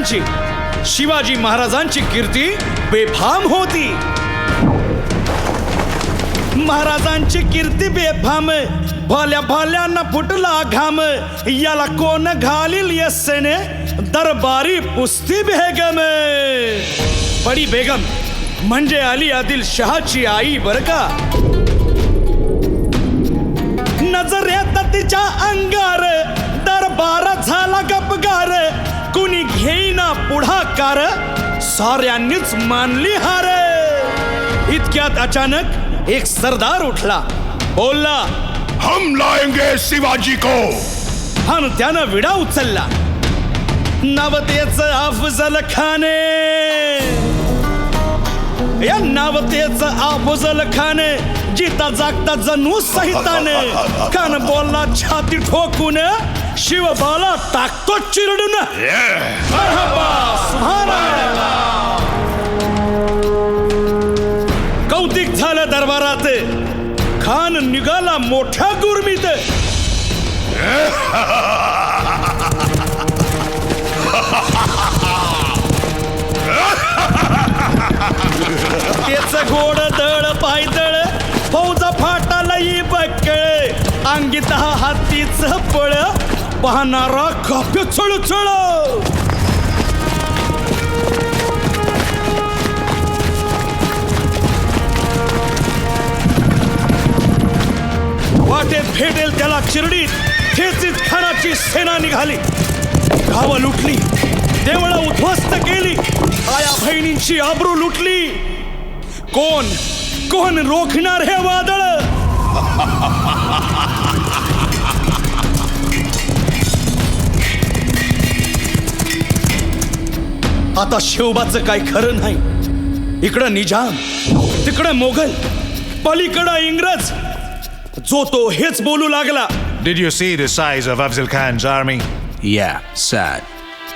शिवाजी महाराजांची कीर्ती बेफाम होती. महाराजांची कीर्ती बेफाम, भल्या भल्यांना फुटला घाम. याला कोण घालील यस्सेने, दरबारी पुस्ती बेगम. बडी बेगम म्हणजे अली आदिल शहाची आई बर का. नजरेत तिच्या अंगार दरबार झाला गपगार. कुणी घेईना पुढाकार, साऱ्यांनीच मानली हार. इतक्यात अचानक एक सरदार उठला, बोलला, हम लाएंगे शिवाजी को. आणि त्यानं विडा उचलला. नावतेच अफजल खाने, या नावतेच अफजल खाने. जिता जागता जणू सहिताने. कान बोलला छाती ठोकून, शिवबाला टाकतो चिरडून. कौतिक झालं दरबारात. खान निघाला मोठ्या गुरमीत. त्याच घोड दळ पायदळ, फौजा फाटाला बक्कळ. अंगी 10 हातीच पळ, पाहणारा काप्य चळचळ. वाटेत भेटेल त्याला चिरडीत ठेचीत खानाची सेना निघाली. गावं लुटली, देवळं उद्ध्वस्त केली, आया बहिणींची आबरू लुटली. कोण कोण रोखणार हे वादळ. आता शिवबाचं काय खरं नाही. इकडं निजाम, तिकडं मोगल, पलीकडं इंग्रज. जो तो हेच बोलू लागला. Did you see the size of Afzal Khan's army? Yeah, sad.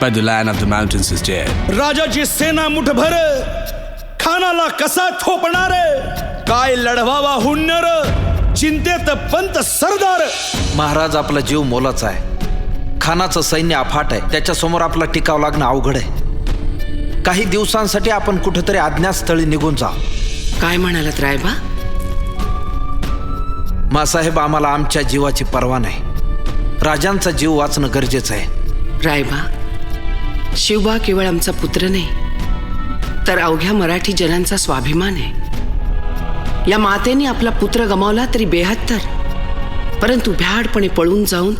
But the Lion of the Mountains is dead. राजाची सेना मुठभर, खानाला कसा थोपणार. काय लढवावा हुन्नर, चिंतेत पंत सरदार. महाराज आपला जीव मोलाचा आहे. खानाचं सैन्य अफाट आहे. त्याच्यासमोर आपला टिकाव लागणं अवघड आहे. काही दिवसांसाठी आपण कुठेतरी अज्ञातस्थळी निघून जाऊ. काय म्हणालात रायबा? मासाहेब, आम्हाला आमच्या जीवाची पर्वा नाही. राजांचा जीव वाचणं गरजेचं आहे. रायबा, शिवबा केवळ आमचा पुत्र नाही, तर अवघ्या मराठी जनांचा स्वाभिमान आहे. या मातेने आपला पुत्र गमावला तरी 72, परंतु भ्याडपणे पळून जाऊन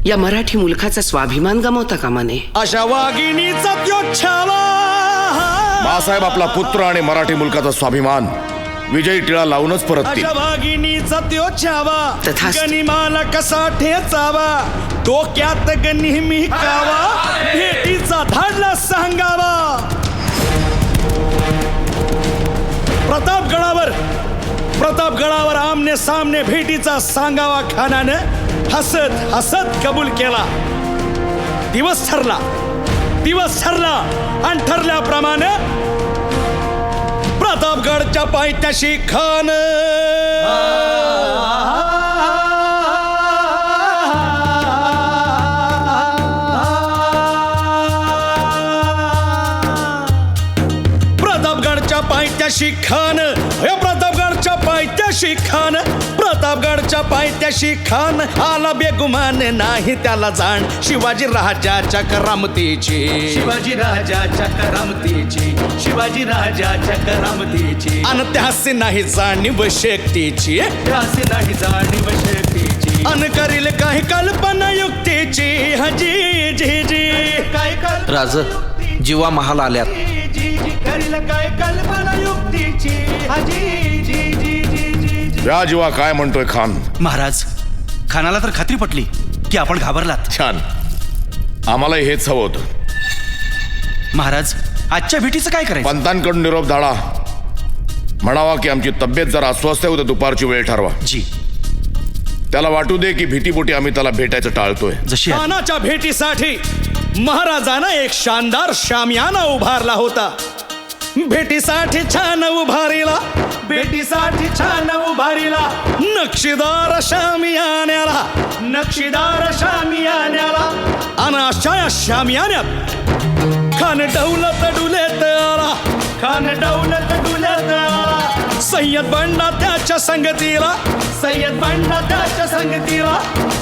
या मराठी मुलखाचा स्वाभिमान गमावता कामा नये. अशा वाघिणीचा त्यो छावा. बाळासाहेब आपला पुत्र आणि मराठी मुलकाचा स्वाभिमान विजयी टिळा लावूनच परततील. अशा वाघिणीचा त्यो छावा, तथास्तु. गनिमाला कसा ठेचावा. डोक्यात नेहमी कावा, भेटीचा धाडला सांगावा. प्रतापगडावर आमने सामने भेटीचा सांगावा. खानानं हसत हसत कबूल केला. दिवस ठरला आणि ठरल्याप्रमाणे प्रतापगडच्या पायथ्याशी खान प्रतापगडच्या पायथ्याशी खान आला बेगुमान. नाही त्याला जाण शिवाजी राजाच्या करामतीची. अन त्यासी नाही जाणीव शक्तीची. अन करील काही कल्पना युक्तीची. हजी जी जी काय राज, जीवा महाल आल्यात. करील काय कल्पना युक्तीची. हजी जी जी जी. या जीवा काय म्हणतोय खान? महाराज, खानाला तर खात्री पटली की आपण घाबरलात. छान, आम्हालाही हेच हवं होतं. महाराज, आजच्या भेटीचं काय करायचं? पंतांकडून निरोप धाडा. म्हणावा की आमची तब्येत जरा अस्वस्थ आहे, उद्या दुपारची वेळ ठरवा. जी. त्याला वाटू दे की भीतीपोटी आम्ही त्याला भेटायचं टाळतोय. जशी खानाच्या भेटीसाठी महाराजानं एक शानदार शामियाना उभारला होता. भेटीसाठी छान उभारीला नक्षीदार शामियान्याला. अन अशा या शामियान्यात खान डौलत डुलेत आला, खान डौलत डुलेत आला. सय्यद बंडा त्याच्या संगतीला, सय्यद बंडा त्याच्या संगतीला,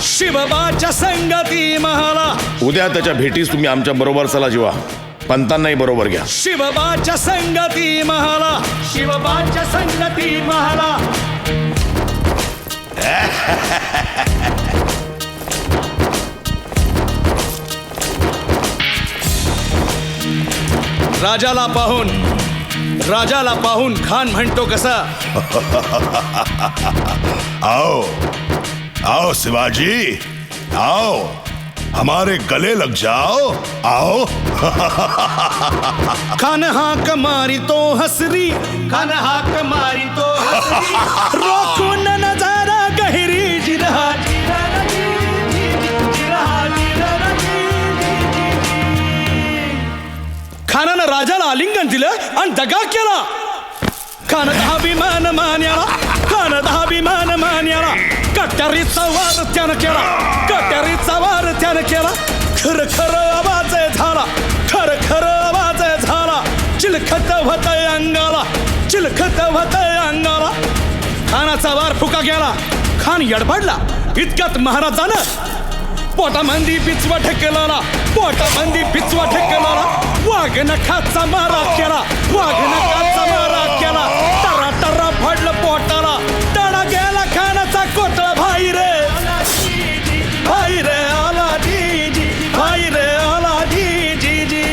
शिवबाच्या संगती महाला. उद्या त्याच्या भेटीस तुम्ही आमच्या बरोबर चला जीवा, पंतांनाही बरोबर घ्या. शिवबाच्या संगती महाला, शिवबाच्या संगती महाला. राजाला पाहून खान म्हणतो कसा, आओ आओ शिवाजी, आओ हमारे गले लग जाओ, आओ. खान हाक मारी तो हसरी, खान हाक मारी तो हसरी. रोखून नजारा गहिरी जिरहा, जिरहा, जिरहा, जिरहा, खानानं राजाला आलिंगन दिलं आणि दगा केला. खान अभिमान मान्याला, खान अभिमान मान्याला. कट्यारीचा वार त्यानं केला, कट्यारीचा वार त्यानं केला. खर खर आवाज झाला, खर खर आवाज झाला. चिलखत होतय अंगाला, चिलखत होतय अंगाला. खानाचा वार फुका गेला, खान यडबडला. इतक्यात महाराजानं पोटामंदी पिचवा ठेकेला, पोटामंदी पिचवा ठेकेला. वाघ नखाचा मारा केला, वाघ नखाचा मारा केला. टरा टरा फडलं पोटाला, तडा गेला खानाचा कोटळा. भाई रे भाई रे आला जी जी, भाई रे आला जी जी जी.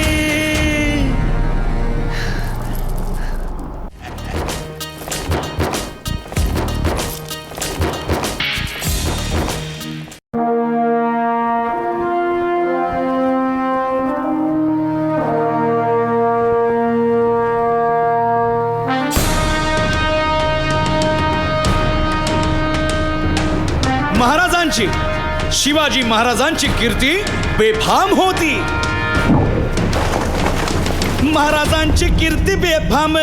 महाराजांची, शिवाजी महाराजांची कीर्ती बेफाम होती. महाराजांची कीर्ती बेफाम,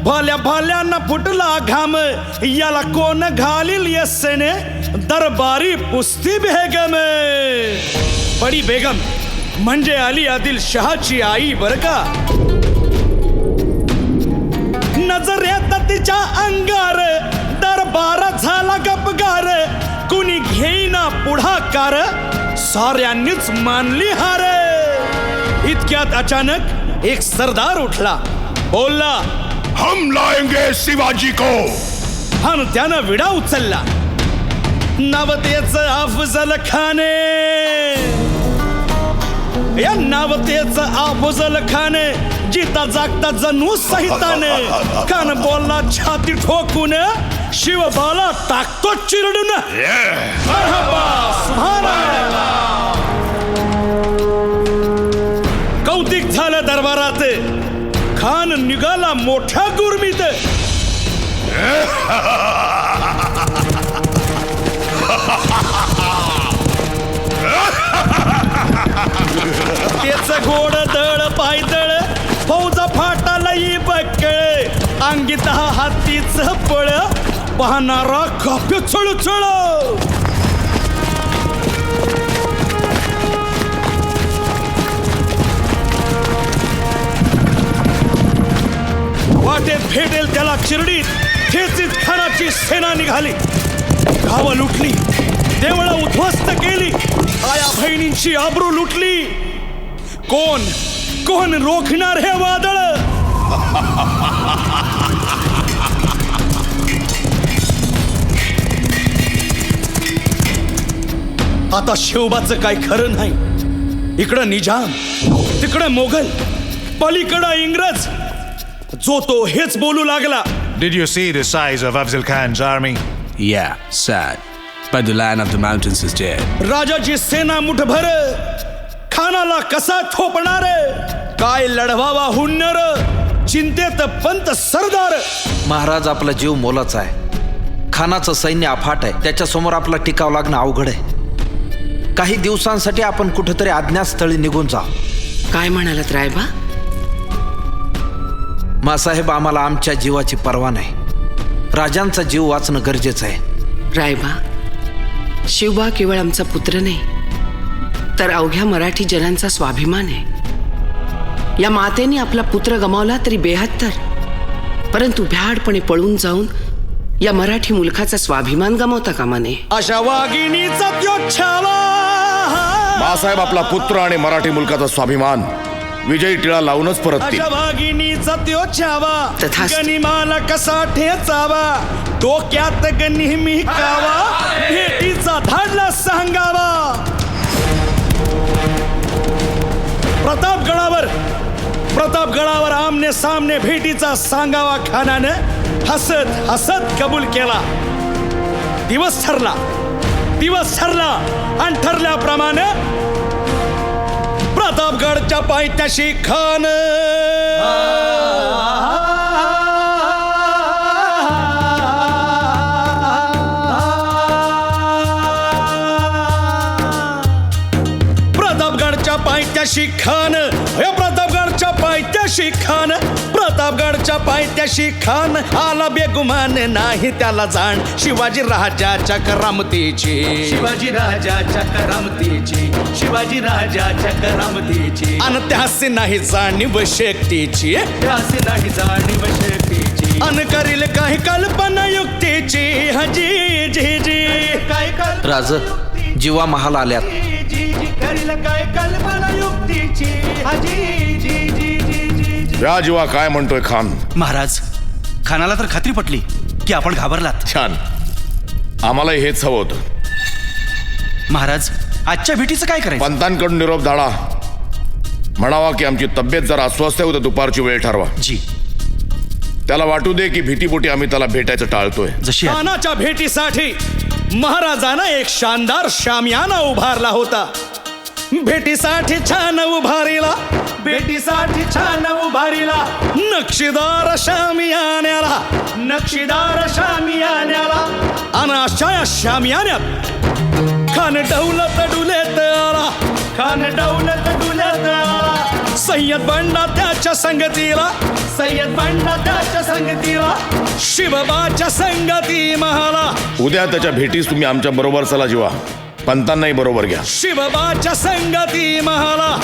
भल्या भल्यांना फुटला घाम. याला कोण घालील यस्सेने, दरबारी पुस्ती बेगम. बडी बेगम म्हणजे अली आदिल शहाची आई बर का. नजरेत तिच्या अंगार, दरबार झाला गपगार. कुणी घेईना पुढाकार, साऱ्यांनीच मानली हार. इतक्यात अचानक एक सरदार उठला, बोलला, हम लाएंगे शिवाजी को. आणि त्यानं विडा उचलला. नावतेच अफजल खाने, या नावतेच अफजल खाने. जिता जागता जणू सहिताने. खान बोलला छाती ठोकून, शिवबाला टाकतो चिरडून. मरहबा, सुभानअल्लाह. कौतिक झालं दरबारात. खान निघाला मोठ्या गुरमीत. त्याच घोड दळ पायदळ, फौजा फाटालाही बक्कळ. अंगी 10 हातीच पळ, पाहणारा काप्य चळचळ. वाटेत भेटेल त्याला चिरडीत, ठेचीत खानाची सेना निघाली. गावं लुटली, देवळं उद्ध्वस्त केली. आया बहिणींची आबरू लुटली. कोण कोण रोखणार हे वादळ. आता शिवबाचं काय खरं नाही. इकडं निजाम, तिकडं मोगल, पलीकडं इंग्रज. जो तो हेच बोलू लागला. Did you see the size of Afzal Khan's army? Yeah, sad. But the Lion of the Mountains is dead. राजाची सेना मुठभर, खानाला कसा थोपणार. काय लढवावा हुन्नर, चिंतेत पंत सरदार. महाराज आपला जीव मोलाचा आहे. खानाचं सैन्य अफाट आहे. त्याच्यासमोर आपला टिकाव लागणं अवघड आहे. काही दिवसांसाठी आपण कुठेतरी अज्ञातस्थळी निघून जा. काय म्हणालात रायबा? मासाहेब, आम्हाला आमच्या जीवाची पर्वा नाही. राजांचा जीव वाचणं गरजेचं आहे. रायबा, शिवबा केवळ आमचा पुत्र नाही, तर अवघ्या मराठी जनांचा स्वाभिमान आहे. या मातेने आपला पुत्र गमावला तरी 72, परंतु भ्याडपणे पळून जाऊन या मराठी मुलखाचा स्वाभिमान गमावता कामा नये. अशा वाघिणीचा त्यो छावा. बाळासाहेब आपला पुत्र आणि मराठी मुलकाचा स्वाभिमान विजयी टिळा लावूनच परततील. अशा वाघिणीचा त्यो छावा. तथास्तु. गनिमाला कसा ठेचावा, डोक्यात नेहमी कावा, भेटीचा धाडला सांगावा. प्रतापगडावर आमने सामने भेटीचा सांगावा खानानं हसत हसत कबूल केला. दिवस ठरला आणि ठरल्याप्रमाणे प्रतापगडच्या पायथ्याशी खान प्रतापगडच्या पायथ्याशी खान आला बेगुमान नाही त्याला जाण शिवाजी राजाच्या करामतीची अन त्यासी नाही जाणीव शेकटीची अन करील काही कल्पना युक्तीची. हजी जी जी काय राज जीवा महाल आल्यात. करील काय कल्पना युक्तीची. हजी जी जी जी. या जीवा काय म्हणतोय खान? महाराज, खानाला तर खात्री पटली की आपण घाबरलात. छान, आम्हाला हेच हवं होतं. महाराज, आजच्या भेटीचं काय करायचं? पंतांकडून निरोप धाडा, म्हणावा की आमची तब्येत जरा अस्वस्थ आहे, उद्या दुपारची वेळ ठरवा. जी, त्याला वाटू दे की भीतीपोटी आम्ही त्याला भेटायचं टाळतोय. जशी आहे. खानाच्या भेटीसाठी महाराजानं एक शानदार शामियाना उभारला होता. भेटीसाठी छान उभारीला नक्षीदार शामियान्याला आणि अशा या शामियान्यात खान डौलत डुलेत आला. सय्यद बंडा त्याच्या संगतीला शिवबाच्या संगती महाला. उद्या त्याच्या भेटीस तुम्ही आमच्या बरोबर चला जीवा, पंतांनाही बरोबर घ्या. शिवबाच्या संगती महाला.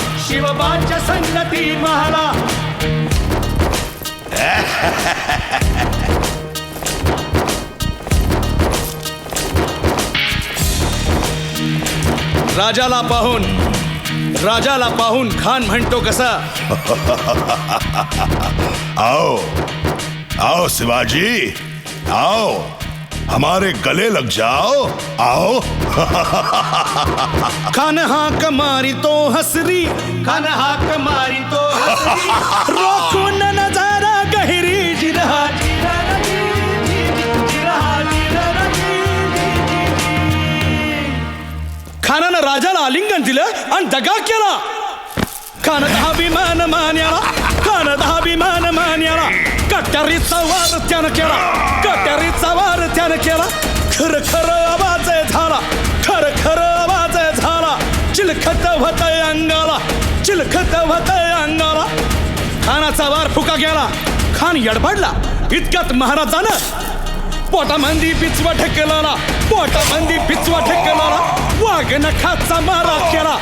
राजाला पाहून खान म्हणतो कसा, आओ शिवाजी, आओ हमारे गले लग जाओ, आओ. खान हाक मारी तो हसरी रोखून नजारा गहिरी जिरहा. खानानं राजाला आलिंगन दिलं आणि दगा केला. खान दहाभिमान मान्याला कट्यारीचा वार त्यानं केला. खर आवाज झाला. चिलखत होतय अंगाला. खानाचा वार फुका गेला. खान यडबडला. इतक्यात महाराजानं पोटामंदी पिचवा ढकलला. वाघ नखाचा मारा केला.